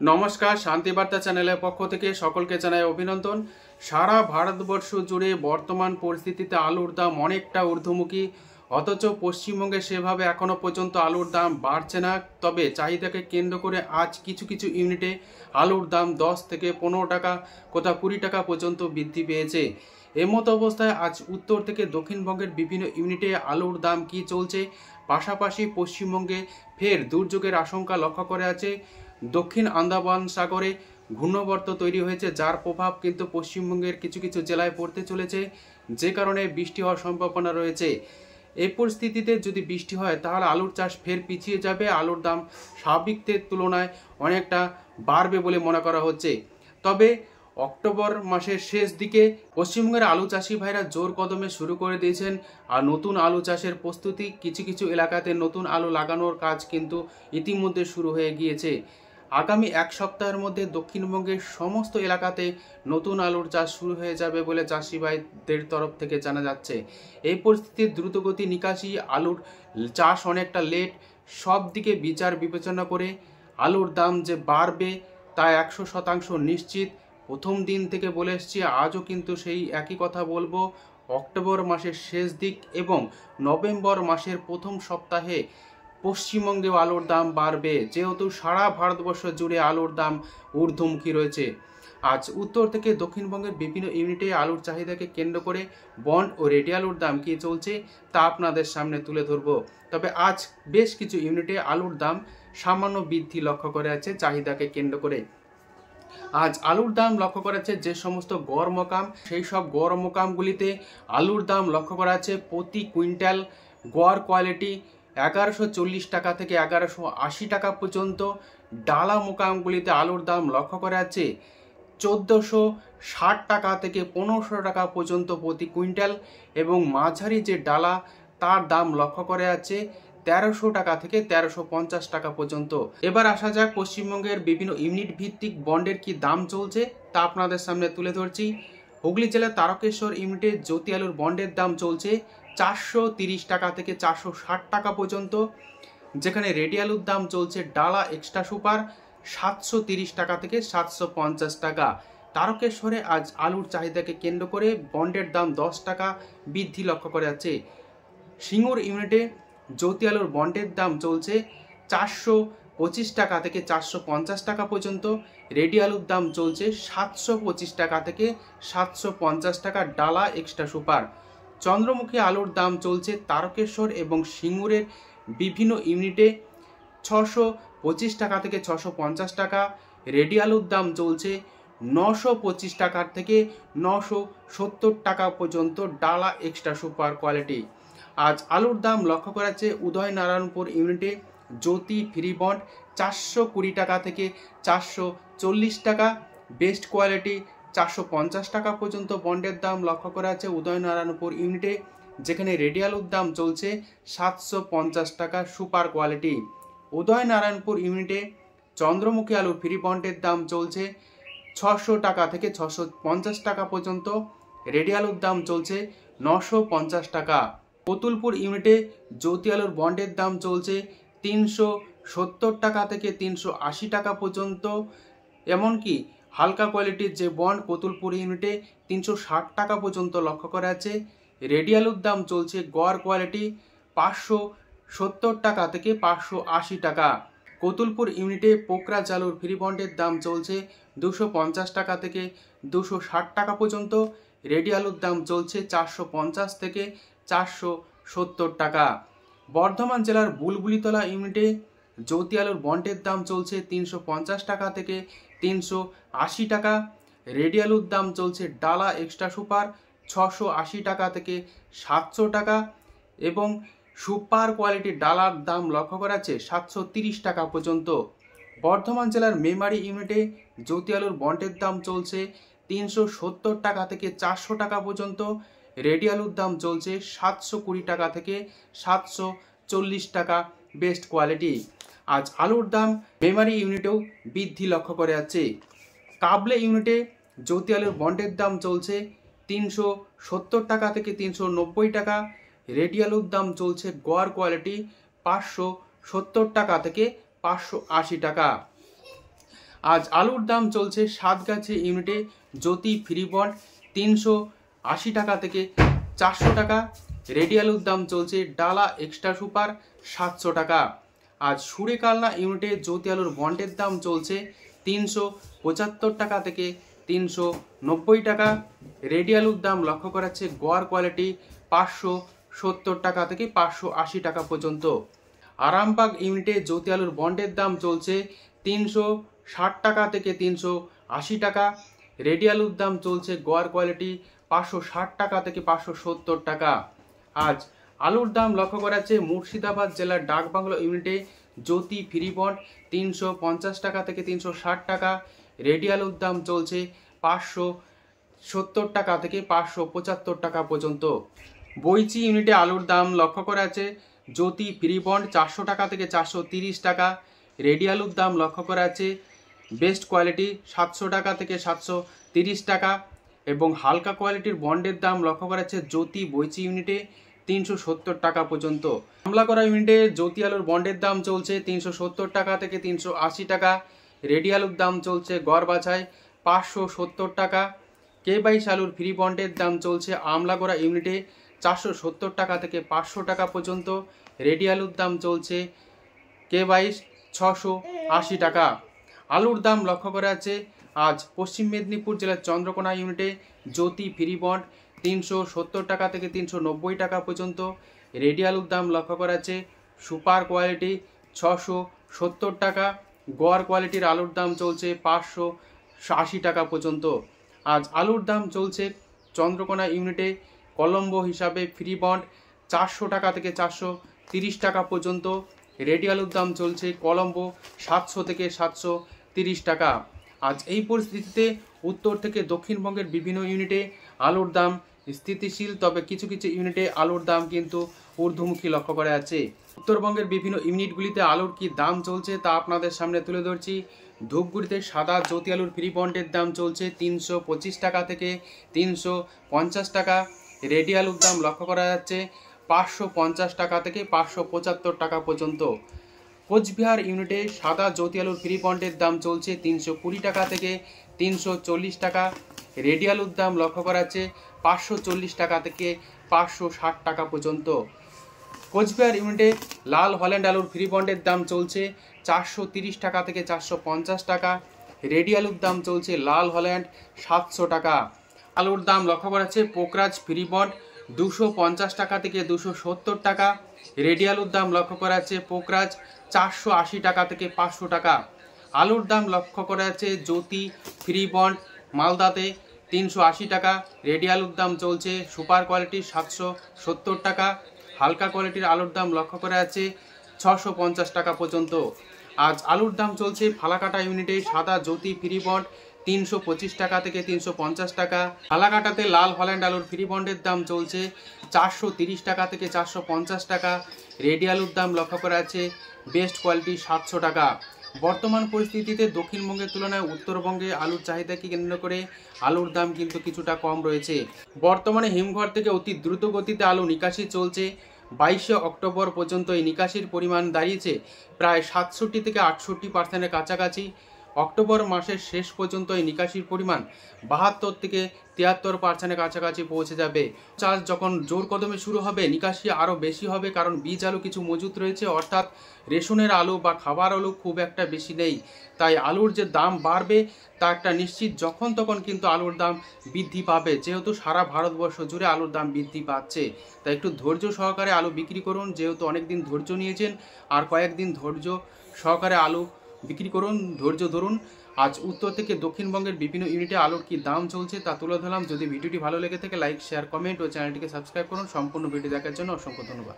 নমস্কার, শান্তিবার্তা চ্যানেলের পক্ষ থেকে সকলকে জানাই অভিনন্দন। সারা ভারতবর্ষ জুড়ে বর্তমান পরিস্থিতিতে আলুর দাম অনেকটা ঊর্ধ্বমুখী, অথচ পশ্চিমবঙ্গে সেভাবে এখনও পর্যন্ত আলুর দাম বাড়ছে না। তবে চাহিদাকে কেন্দ্র করে আজ কিছু কিছু ইউনিটে আলুর দাম 10 থেকে 15 টাকা, কোথাও 20 টাকা পর্যন্ত বৃদ্ধি পেয়েছে। এমতো অবস্থায় আজ উত্তর থেকে দক্ষিণবঙ্গের বিভিন্ন ইউনিটে আলুর দাম কি চলছে, পাশাপাশি পশ্চিমবঙ্গে ফের দুর্যোগের আশঙ্কা লক্ষ্য করে আছে। দক্ষিণ আন্দামান সাগরে ঘূর্ণাবর্ত তৈরি হয়েছে, যার প্রভাব কিন্তু পশ্চিমবঙ্গের কিছু কিছু জেলায় পড়তে চলেছে, যে কারণে বৃষ্টি হওয়ার সম্ভাবনা রয়েছে। এই পরিস্থিতিতে যদি বৃষ্টি হয় তাহলে আলুর চাষ ফের পিছিয়ে যাবে, আলুর দাম স্বাভাবিকের তুলনায় অনেকটা বাড়বে বলে মনে করা হচ্ছে। তবে অক্টোবর মাসের শেষ দিকে পশ্চিমবঙ্গের আলু চাষি ভাইরা জোর কদমে শুরু করে দিয়েছেন, আর নতুন আলু চাষের প্রস্তুতি কিছু কিছু এলাকাতে নতুন আলু লাগানোর কাজ কিন্তু ইতিমধ্যে শুরু হয়ে গিয়েছে। আগামী এক সপ্তাহের মধ্যে দক্ষিণবঙ্গের সমস্ত এলাকাতে নতুন আলুর চাষ শুরু হয়ে যাবে বলে চাষি ভাইদের তরফ থেকে জানা যাচ্ছে। এই পরিস্থিতির দ্রুতগতি নিকাশি, আলুর চাষ অনেকটা লেট, সব দিকে বিচার বিবেচনা করে আলুর দাম যে বাড়বে তা 100% নিশ্চিত। প্রথম দিন থেকে বলে এসছি, আজও কিন্তু সেই একই কথা বলবো। অক্টোবর মাসের শেষ দিক এবং নভেম্বর মাসের প্রথম সপ্তাহে পশ্চিমবঙ্গেও আলুর দাম বাড়বে, যেহেতু সারা ভারতবর্ষ জুড়ে আলুর দাম ঊর্ধ্বমুখী রয়েছে। আজ উত্তর থেকে দক্ষিণবঙ্গের বিভিন্ন ইউনিটে আলুর চাহিদাকে কেন্দ্র করে বন্ড ও রেডি আলুর দাম কী চলছে তা আপনাদের সামনে তুলে ধরব। তবে আজ বেশ কিছু ইউনিটে আলুর দাম সামান্য বৃদ্ধি লক্ষ্য করে আছে চাহিদাকে কেন্দ্র করে। আজ আলুর দাম লক্ষ্য করা যাচ্ছে যে সমস্ত গড় মকাম, সেই সব গড় মকামগুলিতে আলুর দাম লক্ষ্য করা যাচ্ছে প্রতি কুইন্টাল গড় কোয়ালিটি 1140 টাকা থেকে 1180 টাকা পর্যন্ত। ডালা মোকামগুলিতে আলুর দাম লক্ষ্য করা যাচ্ছে 1460 টাকা থেকে 1500 টাকা পর্যন্ত প্রতি কুইন্টাল, এবং মাঝারি যে ডালা তার দাম লক্ষ্য করা যাচ্ছে 1300 টাকা থেকে 1350 টাকা পর্যন্ত। এবার আসা যাক পশ্চিমবঙ্গের বিভিন্ন ইউনিট ভিত্তিক বন্ডের কি দাম চলছে তা আপনাদের সামনে তুলে ধরছি। হুগলি জেলার তারকেশ্বর ইউনিটে জ্যোতি আলুর বন্ডের দাম চলছে 430 টাকা থেকে 460 টাকা পর্যন্ত, যেখানে রেডি আলুর দাম চলছে ডালা এক্সট্রা সুপার 730 টাকা থেকে 750 টাকা। তারকেশ্বরে আজ আলুর চাহিদাকে কেন্দ্র করে বন্ডের দাম 10 টাকা বৃদ্ধি লক্ষ্য করা যাচ্ছে। সিঙ্গুর ইউনিটে জ্যোতি আলুর বন্ডের দাম চলছে 425 টাকা থেকে 450 টাকা পর্যন্ত, রেডি আলুর দাম চলছে 725 টাকা থেকে 750 টাকা ডালা এক্সট্রা সুপার। চন্দ্রমুখী আলুর দাম চলছে তারকেশ্বর এবং সিঙ্গুরের বিভিন্ন ইউনিটে 625 টাকা থেকে 650 টাকা, রেডি আলুর দাম চলছে 925 টাকা থেকে 970 টাকা পর্যন্ত ডালা এক্সট্রা সুপার কোয়ালিটি। আজ আলুর দাম লক্ষ্য করা যাচ্ছে উদয়নারায়ণপুর ইউনিটে জ্যোতি ফ্রি বন্ড 420 টাকা থেকে 440 টাকা, বেস্ট কোয়ালিটি 450 টাকা পর্যন্ত বন্ডের দাম লক্ষ্য করা যাচ্ছে উদয়নারায়ণপুর ইউনিটে, যেখানে রেডি আলুর দাম চলছে 750 টাকা সুপার কোয়ালিটি। উদয়নারায়ণপুর ইউনিটে চন্দ্রমুখী আলুর ফ্রি বন্ডের দাম চলছে 600 টাকা থেকে 650 টাকা পর্যন্ত, রেডি আলুর দাম চলছে 950 টাকা। কতুলপুর ইউনিটে জ্যোতি আলুর বন্ডের দাম চলছে 370 টাকা থেকে 380 টাকা পর্যন্ত, এমনকি হালকা কোয়ালিটির যে বন্ড কতুলপুর ইউনিটে 360 টাকা পর্যন্ত লক্ষ্য করা আছে। রেডি আলুর দাম চলছে গড় কোয়ালিটি 570 টাকা থেকে 580 টাকা। কতুলপুর ইউনিটে পোকরাজ আলুর ফ্রি বন্ডের দাম চলছে 250 টাকা থেকে 260 টাকা পর্যন্ত, রেডি আলুর দাম চলছে 450 থেকে 470 টাকা। বর্ধমান জেলার বুলবুলিতলা ইউনিটে জ্যোতি আলুর বন্ডের দাম চলছে 350 টাকা থেকে 380 টাকা, রেডি আলুর দাম চলছে ডালা এক্সট্রা সুপার 680 টাকা থেকে 700 টাকা, এবং সুপার কোয়ালিটির ডালার দাম লক্ষ্য করা যাচ্ছে 730 টাকা পর্যন্ত। বর্ধমান জেলার মেমারি ইউনিটে জ্যোতি আলুর বন্ডের দাম চলছে 370 টাকা থেকে 400 টাকা পর্যন্ত, রেডি আলুর দাম চলছে 720 টাকা থেকে 740 টাকা, বেস্ট কোয়ালিটি। আজ আলুর দাম মেমারি ইউনিটেও বৃদ্ধি লক্ষ্য করা যাচ্ছে। কাবলে ইউনিটে জ্যোতি আলুর বন্ডের দাম চলছে 370 টাকা থেকে 390 টাকা, রেডি আলুর দাম চলছে গড় কোয়ালিটি 570 টাকা থেকে 580 টাকা। আজ আলুর দাম চলছে সাতগাছি ইউনিটে জ্যোতি ফ্রি বন্ড 380 টাকা থেকে 400 টাকা। রেডি আলুর দাম চলছে ডালা এক্সট্রা সুপার 700 টাকা। আজ সুরেকালনা ইউনিটে জ্যোতি আলুর বন্ডের দাম চলছে 375 টাকা থেকে 390 টাকা। রেডি আলুর দাম লক্ষ্য করা যাচ্ছে গোয়ার কোয়ালিটি 570 টাকা থেকে 580 টাকা পর্যন্ত। আরামবাগ ইউনিটে জ্যোতি আলুর বন্ডের দাম চলছে 360 টাকা থেকে 380 টাকা। রেডি আলুর দাম চলছে গোয়ার কোয়ালিটি 560 টাকা থেকে 570 টাকা। আজ আলুর দাম লক্ষ্য করা যাচ্ছে মুর্শিদাবাদ জেলার ডাকবাংলো ইউনিটে জ্যোতি ফ্রি বন্ড 350 টাকা থেকে 360 টাকা। রেডি আলুর দাম চলছে 570 টাকা থেকে 575 টাকা পর্যন্ত। বইচি ইউনিটে আলুর দাম লক্ষ্য করা যাচ্ছে জ্যোতি ফ্রি বন্ড 400 টাকা থেকে 430 টাকা। রেডি আলুর দাম লক্ষ্য করা যাচ্ছে বেস্ট কোয়ালিটি 700 টাকা থেকে 730 টাকা এবং হালকা কোয়ালিটির বন্ডের দাম লক্ষ্য করা যাচ্ছে জ্যোতি বইচি ইউনিটে 370 টাকা পর্যন্ত। হামলা করা ইউনিটে জ্যোতি আলুর বন্ডের দাম চলছে 370 টাকা থেকে 380 টাকা। রেডি আলুর দাম চলছে গড় বাছাই 570 টাকা। K22 আলুর ফ্রি বন্ডের দাম চলছে আমলাগড়া ইউনিটে 470 টাকা থেকে 500 টাকা পর্যন্ত। রেডি আলুর দাম চলছে K22 680 টাকা। আলুর দাম লক্ষ্য করা যাচ্ছে আজ পশ্চিম মেদিনীপুর জেলার চন্দ্রকোনা ইউনিটে জ্যোতি ফ্রি বন্ড 370 টাকা থেকে 390 টাকা পর্যন্ত। রেডি আলুর দাম লক্ষ্য করা যাচ্ছে সুপার কোয়ালিটি 670 টাকা। গোয়ার কোয়ালিটির আলুর দাম চলছে 580 টাকা পর্যন্ত। আজ আলুর দাম চলছে চন্দ্রকোনা ইউনিটে কলম্বো হিসাবে ফ্রি বন্ড 400 টাকা থেকে 430 টাকা পর্যন্ত। রেডি আলুর দাম চলছে কলম্বো 700 থেকে 730 টাকা। আজ এই পরিস্থিতিতে উত্তর থেকে দক্ষিণবঙ্গের বিভিন্ন ইউনিটে আলুর দাম স্থিতিশীল, তবে কিছু কিছু ইউনিটে আলুর দাম কিন্তু ঊর্ধ্বমুখী লক্ষ্য করা যাচ্ছে। উত্তরবঙ্গের বিভিন্ন ইউনিটগুলিতে আলুর কি দাম চলছে তা আপনাদের সামনে তুলে ধরছি। ধূপগুড়িতে সাদা জ্যোতি আলুর ফ্রি বন্ডের দাম চলছে 325 টাকা থেকে 350 টাকা। রেডি আলুর দাম লক্ষ্য করা যাচ্ছে 550 টাকা থেকে 575 টাকা পর্যন্ত। কোচবিহার ইউনিটে সাদা জ্যোতি আলুর ফ্রি বন্ডের দাম চলছে 320 টাকা থেকে 340 টাকা। রেডি আলুর দাম লক্ষ্য করা যাচ্ছে 540 টাকা থেকে 560 টাকা পর্যন্ত। কোচবিহার ইউনিটে লাল হল্যান্ড আলুর ফ্রি বন্ডের দাম চলছে 430 টাকা থেকে 450 টাকা। রেডি আলুর দাম চলছে লাল হল্যান্ড 700 টাকা। আলুর দাম লক্ষ্য করা যাচ্ছে পোকরাজ ফ্রি বন্ড 250 টাকা থেকে 270 টাকা। রেডি আলুর দাম লক্ষ্য করা যাচ্ছে পোকরাজ 480 টাকা থেকে 500 টাকা। আলুর দাম লক্ষ্য করা যাচ্ছে জ্যোতি ফ্রি বন্ড মালদাতে 380 টাকা। রেডি আলুর দাম চলছে সুপার কোয়ালিটির 770 টাকা। হালকা কোয়ালিটির আলুর দাম লক্ষ্য করা যাচ্ছে 650 টাকা পর্যন্ত। আজ আলুর দাম চলছে ফালাকাটা ইউনিটে সাদা জ্যোতি ফ্রি বন্ড 325 টাকা থেকে 350 টাকা। ফালাকাটাতে লাল হল্যান্ড আলুর ফ্রি বন্ডের দাম চলছে 430 টাকা থেকে 450 টাকা। রেডি আলুর দাম লক্ষ্য করা যাচ্ছে বেস্ট কোয়ালিটি 700 টাকা। বর্তমান পরিস্থিতিতে দক্ষিণবঙ্গের তুলনায় উত্তরবঙ্গে আলুর চাহিদাকে কেন্দ্র করে আলুর দাম কিন্তু কিছুটা কম রয়েছে। বর্তমানে হিমঘর থেকে অতি দ্রুত গতিতে আলু নিকাশি চলছে। 22 অক্টোবর পর্যন্ত এই নিকাশির পরিমাণ দাঁড়িয়েছে প্রায় 67 থেকে 68% কাছাকাছি। অক্টোবর মাসের শেষ পর্যন্ত এই নিকাশির পরিমাণ 72 থেকে 73% কাছাকাছি পৌঁছে যাবে। চাষ যখন জোর কদমে শুরু হবে নিকাশি আরও বেশি হবে, কারণ বীজ আলু কিছু মজুত রয়েছে, অর্থাৎ রেশনের আলু বা খাবার আলু খুব একটা বেশি নেই। তাই আলুর যে দাম বাড়বে তা একটা নিশ্চিত, যখন তখন কিন্তু আলুর দাম বৃদ্ধি পাবে, যেহেতু সারা ভারতবর্ষ জুড়ে আলুর দাম বৃদ্ধি পাচ্ছে। তাই একটু ধৈর্য সহকারে আলু বিক্রি করুন, যেহেতু অনেক দিন ধৈর্য নিয়েছেন, আর কয়েকদিন ধৈর্য সহকারে আলু বিক্রি করুন, ধৈর্য ধরুন। আজ উত্তর থেকে দক্ষিণবঙ্গের বিভিন্ন ইউনিটে আলুর কি দাম চলছে তা তুলে ধরলাম। যদি ভিডিওটি ভালো লেগে থাকে লাইক, শেয়ার, কমেন্ট ও চ্যানেলটিকে সাবস্ক্রাইব করুন। সম্পূর্ণ ভিডিও দেখার জন্য অসংখ্য ধন্যবাদ।